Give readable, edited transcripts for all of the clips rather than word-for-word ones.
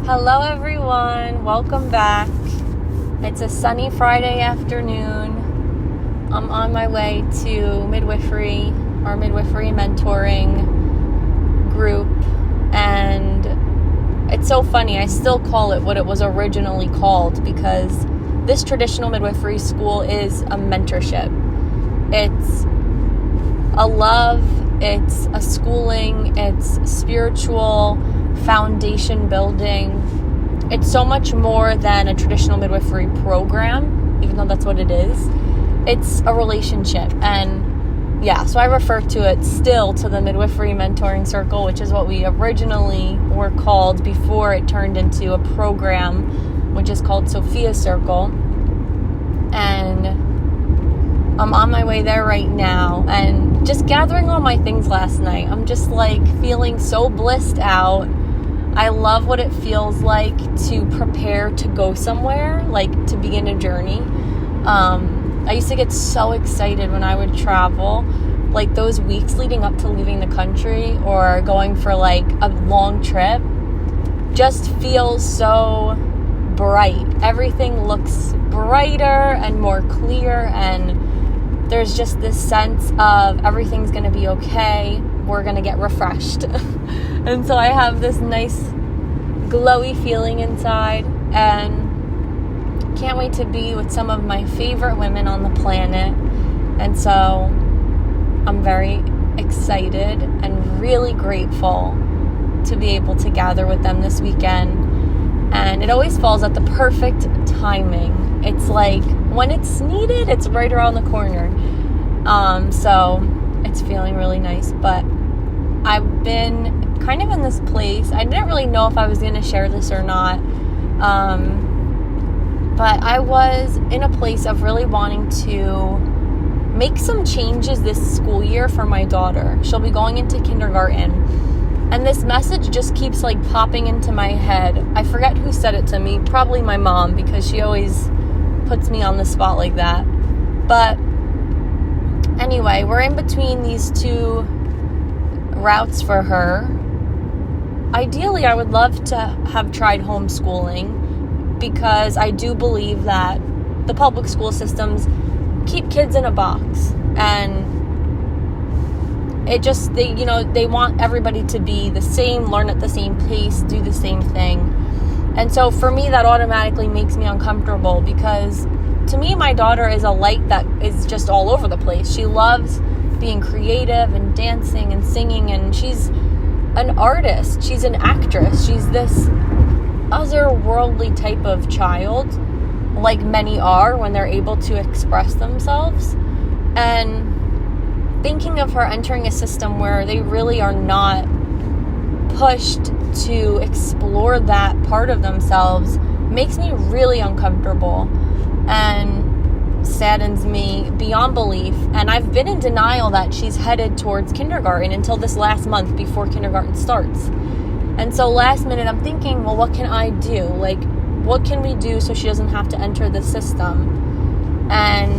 Hello everyone, welcome back. It's a sunny Friday afternoon. I'm on my way to midwifery, our midwifery mentoring group, and it's so funny, I still call it what it was originally called because this traditional midwifery school is a mentorship. It's a love, it's a schooling, it's spiritual foundation building. It's so much more than a traditional midwifery program, even though that's what it is. It's a relationship. And yeah, so I refer to it still to the midwifery mentoring circle, which is what we originally were called before it turned into a program, which is called Sophia Circle. And I'm on my way there right now and just gathering all my things last night. I'm just like feeling so blissed out. I love what it feels like to prepare to go somewhere, like to begin a journey. I used to get so excited when I would travel, like those weeks leading up to leaving the country or going for like a long trip just feels so bright. Everything looks brighter and more clear, and there's just this sense of everything's going to be okay. We're going to get refreshed. And so I have this nice glowy feeling inside and can't wait to be with some of my favorite women on the planet. And so I'm very excited and really grateful to be able to gather with them this weekend. And it always falls at the perfect timing. It's like when it's needed, it's right around the corner. So it's feeling really nice. But I've been kind of in this place. I didn't really know if I was going to share this or not. But I was in a place of really wanting to make some changes this school year for my daughter. She'll be going into kindergarten. And this message just keeps like popping into my head. I forget who said it to me. Probably my mom, because she always puts me on the spot like that. But anyway, we're in between these two routes for her. Ideally, I would love to have tried homeschooling because I do believe that the public school systems keep kids in a box, and it just, they want everybody to be the same, learn at the same pace, do the same thing. And so for me, that automatically makes me uncomfortable because to me, my daughter is a light that is just all over the place. She loves being creative and dancing and singing, and she's an artist. She's an actress. She's this otherworldly type of child, like many are when they're able to express themselves. And thinking of her entering a system where they really are not pushed to explore that part of themselves makes me really uncomfortable and saddens me beyond belief. And I've been in denial that she's headed towards kindergarten until this last month before kindergarten starts. And so last minute I'm thinking, well, what can I do? Like, what can we do so she doesn't have to enter the system? And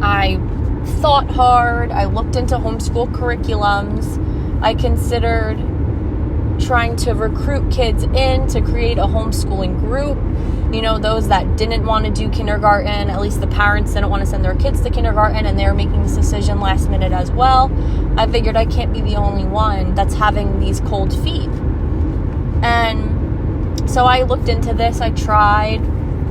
I thought hard. I looked into homeschool curriculums. I considered trying to recruit kids in to create a homeschooling group. Those that didn't want to do kindergarten, at least the parents didn't want to send their kids to kindergarten, and they were making this decision last minute as well. I figured I can't be the only one that's having these cold feet. And so I looked into this. I tried,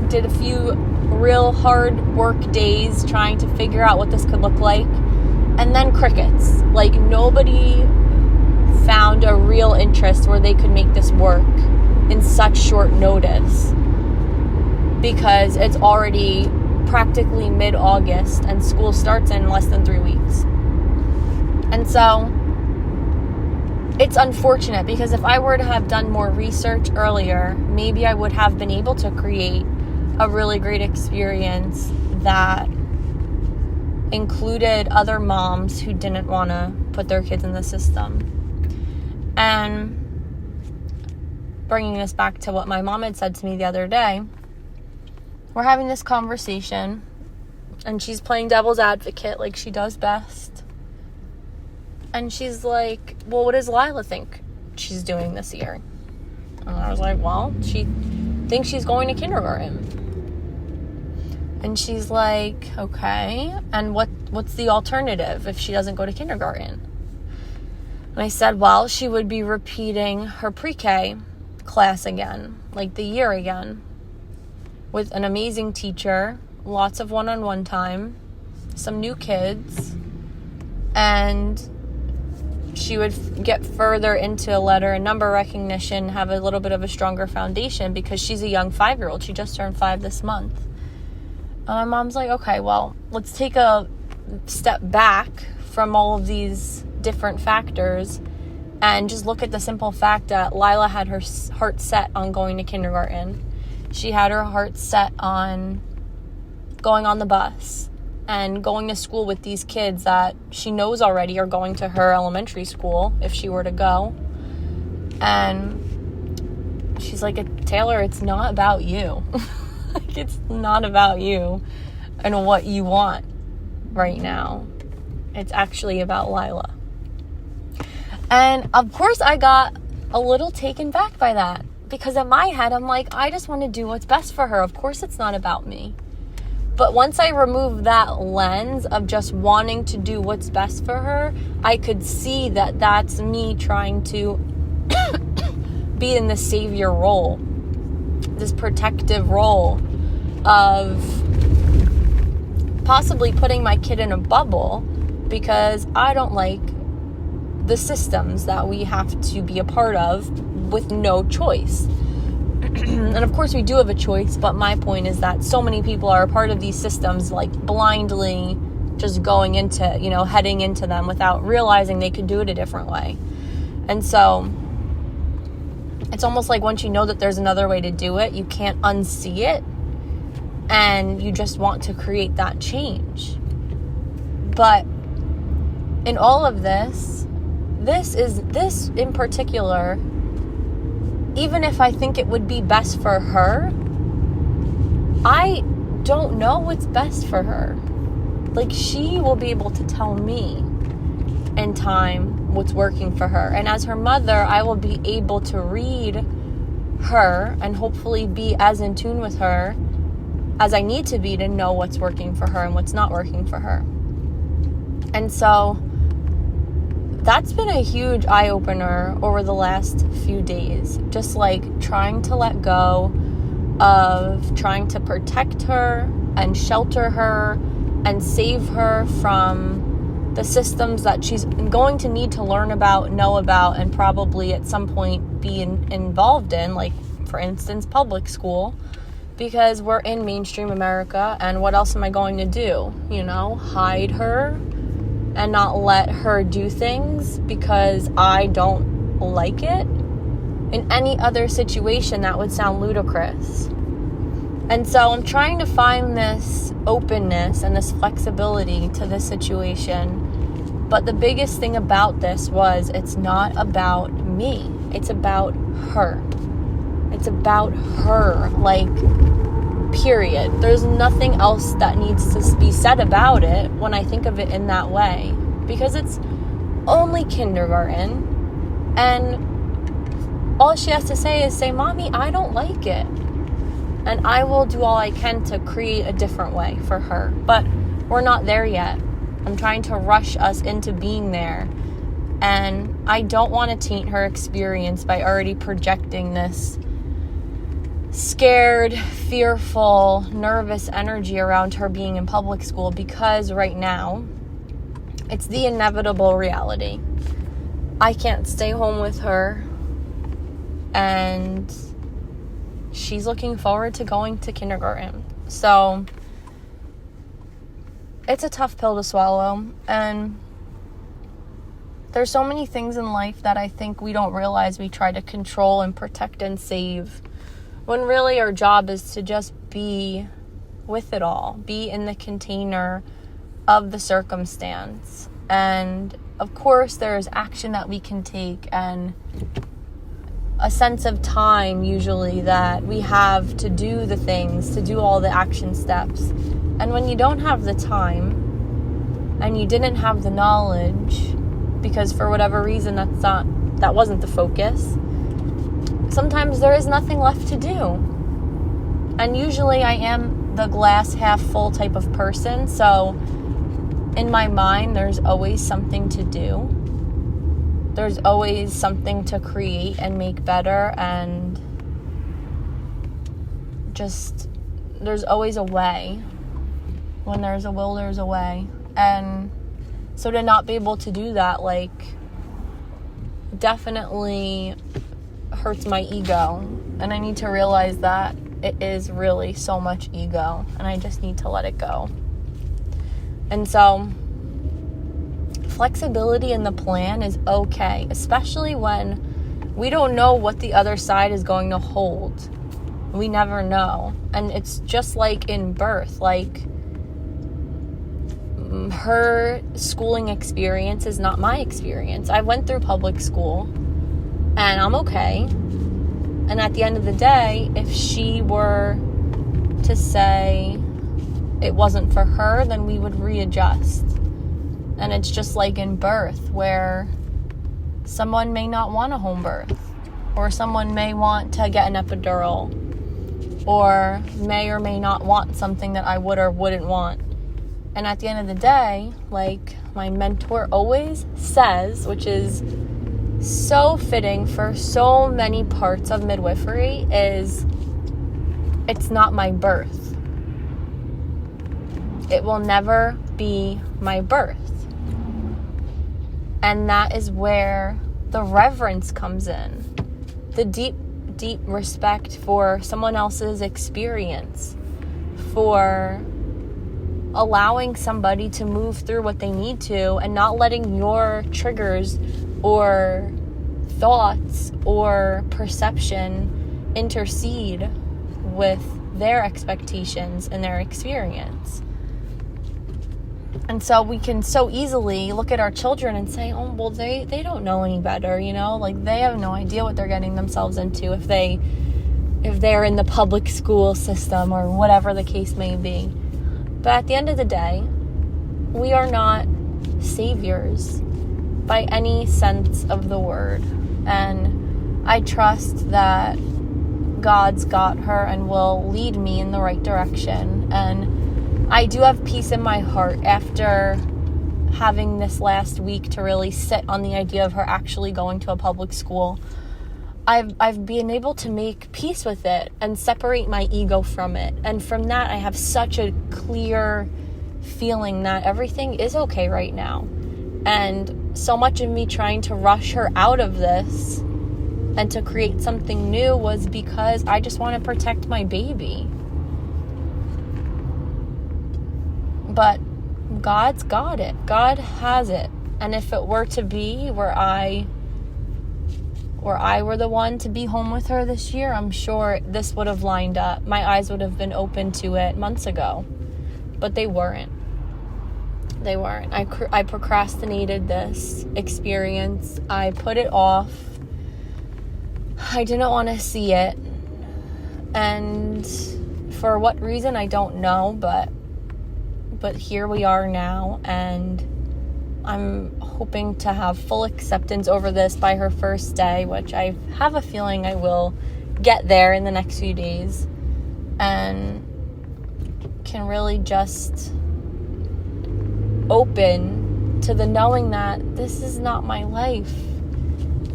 did a few real hard work days trying to figure out what this could look like. And then crickets. Like, nobody found a real interest where they could make this work in such short notice, because it's already practically mid-August and school starts in less than 3 weeks. And so it's unfortunate because if I were to have done more research earlier, maybe I would have been able to create a really great experience that included other moms who didn't want to put their kids in the system. And bringing this back to what my mom had said to me the other day, we're having this conversation and she's playing devil's advocate like she does best. And she's like, well, what does Lila think she's doing this year? And I was like, well, she thinks she's going to kindergarten. And she's like, okay, and what's the alternative if she doesn't go to kindergarten? And I said, well, she would be repeating her pre-K class again, like the year again, with an amazing teacher, lots of one-on-one time, some new kids, and she would get further into letter and number recognition, have a little bit of a stronger foundation because she's a young 5-year-old. She just turned 5 this month. My mom's like, okay, well, let's take a step back from all of these different factors and just look at the simple fact that Lila had her heart set on going to kindergarten. She had her heart set on going on the bus and going to school with these kids that she knows already are going to her elementary school if she were to go. And she's like, Taylor, it's not about you. Like, it's not about you and what you want right now. It's actually about Lila. And of course I got a little taken back by that, because in my head I'm like, I just want to do what's best for her. Of course it's not about me. But once I removed that lens of just wanting to do what's best for her, I could see that that's me trying to be in the savior role, this protective role of possibly putting my kid in a bubble because I don't like the systems that we have to be a part of with no choice. And of course we do have a choice, but my point is that so many people are a part of these systems, like blindly just going into, heading into them without realizing they could do it a different way. And so it's almost like once you know that there's another way to do it, you can't unsee it, and you just want to create that change. But in all of this in particular, even if I think it would be best for her, I don't know what's best for her. Like, she will be able to tell me in time what's working for her. And as her mother, I will be able to read her and hopefully be as in tune with her as I need to be to know what's working for her and what's not working for her. And so that's been a huge eye-opener over the last few days. Just like trying to let go of trying to protect her and shelter her and save her from the systems that she's going to need to learn about, know about, and probably at some point be involved in, like, for instance, public school, because we're in mainstream America, and what else am I going to do? Hide her and not let her do things because I don't like it? In any other situation, that would sound ludicrous. And so I'm trying to find this openness and this flexibility to this situation. But the biggest thing about this was it's not about me. It's about her. It's about her, like, period. There's nothing else that needs to be said about it when I think of it in that way. Because it's only kindergarten. And all she has to say is say, Mommy, I don't like it. And I will do all I can to create a different way for her. But we're not there yet. I'm trying to rush us into being there. And I don't want to taint her experience by already projecting this scared, fearful, nervous energy around her being in public school, because right now it's the inevitable reality. I can't stay home with her, and she's looking forward to going to kindergarten. So it's a tough pill to swallow, and there's so many things in life that I think we don't realize we try to control and protect and save, when really our job is to just be with it all, be in the container of the circumstance. And of course there's action that we can take and a sense of time usually that we have to do the things, to do all the action steps. And when you don't have the time and you didn't have the knowledge, because for whatever reason that wasn't the focus, sometimes there is nothing left to do. And usually I am the glass half full type of person, so in my mind there's always something to do. There's always something to create and make better, and just there's always a way. When there's a will, there's a way. And so to not be able to do that, like, definitely hurts my ego. And I need to realize that it is really so much ego, and I just need to let it go. And so flexibility in the plan is okay, especially when we don't know what the other side is going to hold. We never know. And it's just like in birth, like, her schooling experience is not my experience. I went through public school and I'm okay. And at the end of the day, if she were to say it wasn't for her, then we would readjust. And it's just like in birth, where someone may not want a home birth, or someone may want to get an epidural, or may not want something that I would or wouldn't want. And at the end of the day, like my mentor always says, which is so fitting for so many parts of midwifery, is it's not my birth. It will never be my birth. And that is where the reverence comes in. The deep, deep respect for someone else's experience, for allowing somebody to move through what they need to, and not letting your triggers or thoughts or perception intercede with their expectations and their experience. And so we can so easily look at our children and say, oh, well, they don't know any better, like they have no idea what they're getting themselves into if they're in the public school system or whatever the case may be. But at the end of the day, we are not saviors by any sense of the word. And I trust that God's got her and will lead me in the right direction. And I do have peace in my heart after having this last week to really sit on the idea of her actually going to a public school. I've been able to make peace with it and separate my ego from it. And from that, I have such a clear feeling that everything is okay right now. And so much of me trying to rush her out of this and to create something new was because I just want to protect my baby. But God's got it. God has it. And if it were to be where I were the one to be home with her this year, I'm sure this would have lined up. My eyes would have been open to it months ago. But they weren't. They weren't. I procrastinated this experience. I put it off. I didn't want to see it. And for what reason, I don't know. But here we are now. And I'm hoping to have full acceptance over this by her first day, which I have a feeling I will get there in the next few days. And can really just open to the knowing that this is not my life.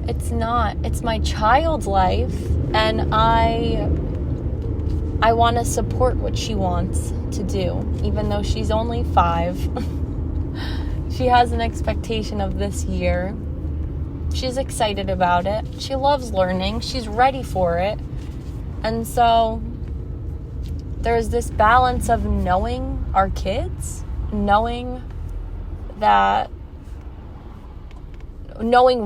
It's not. It's my child's life, and I want to support what she wants to do, even though she's only 5. She has an expectation of this year. She's excited about it. She loves learning. She's ready for it. And so there's this balance of knowing our kids, knowing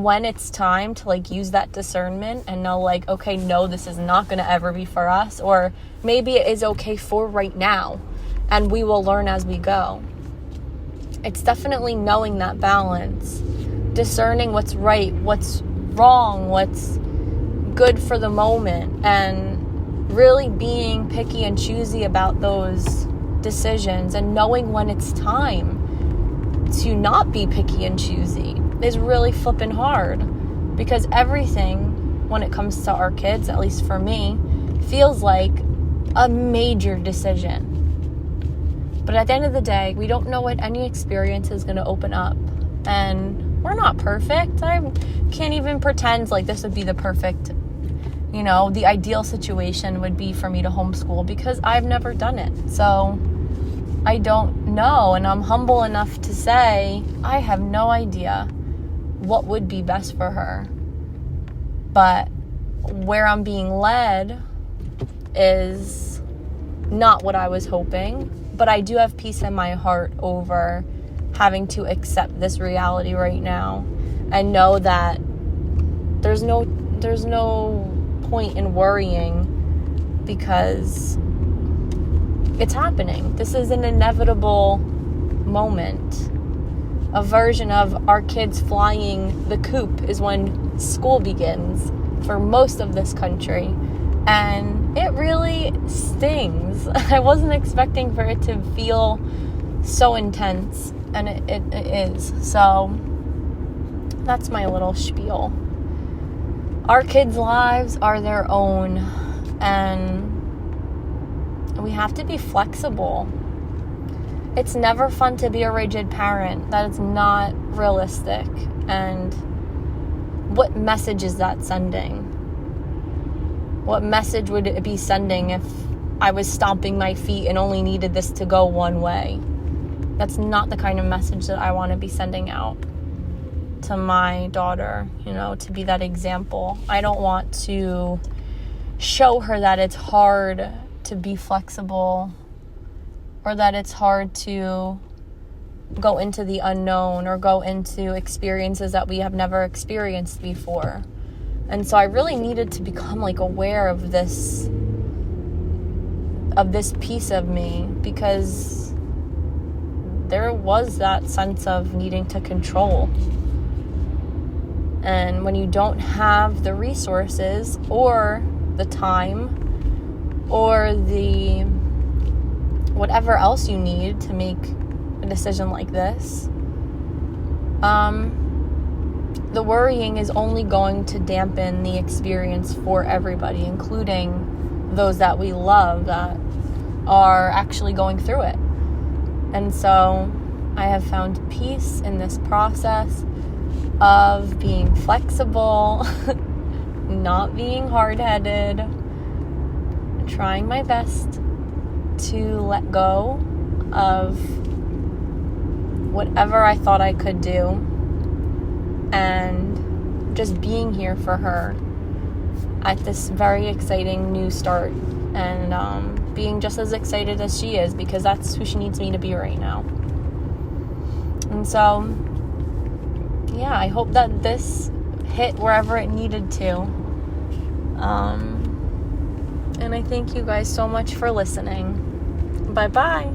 when it's time to use that discernment and know okay, no, this is not going to ever be for us, or maybe it is okay for right now and we will learn as we go. It's definitely knowing that balance, discerning what's right, what's wrong, what's good for the moment, and really being picky and choosy about those decisions, and knowing when it's time to not be picky and choosy is really flipping hard, because everything when it comes to our kids, at least for me, feels like a major decision. But at the end of the day, we don't know what any experience is going to open up. And we're not perfect. I can't even pretend like this would be the perfect, the ideal situation would be for me to homeschool, because I've never done it. So I don't know. And I'm humble enough to say I have no idea what would be best for her. But where I'm being led is not what I was hoping. But I do have peace in my heart over having to accept this reality right now and know that there's no point in worrying, because it's happening. This is an inevitable moment. A version of our kids flying the coop is when school begins for most of this country. And it really stings. I wasn't expecting for it to feel so intense, and it is. So that's my little spiel. Our kids' lives are their own, and we have to be flexible. It's never fun to be a rigid parent. That is not realistic. And what message is that sending? What message would it be sending if I was stomping my feet and only needed this to go one way? That's not the kind of message that I want to be sending out to my daughter, to be that example. I don't want to show her that it's hard to be flexible, or that it's hard to go into the unknown or go into experiences that we have never experienced before. And so I really needed to become aware of this piece of me, because there was that sense of needing to control. And when you don't have the resources or the time or the whatever else you need to make a decision like this, the worrying is only going to dampen the experience for everybody, including those that we love that are actually going through it. And so I have found peace in this process of being flexible, not being hard-headed, trying my best to let go of whatever I thought I could do, and just being here for her at this very exciting new start, and being just as excited as she is, because that's who she needs me to be right now. And so, yeah, I hope that this hit wherever it needed to. And I thank you guys so much for listening. Bye-bye.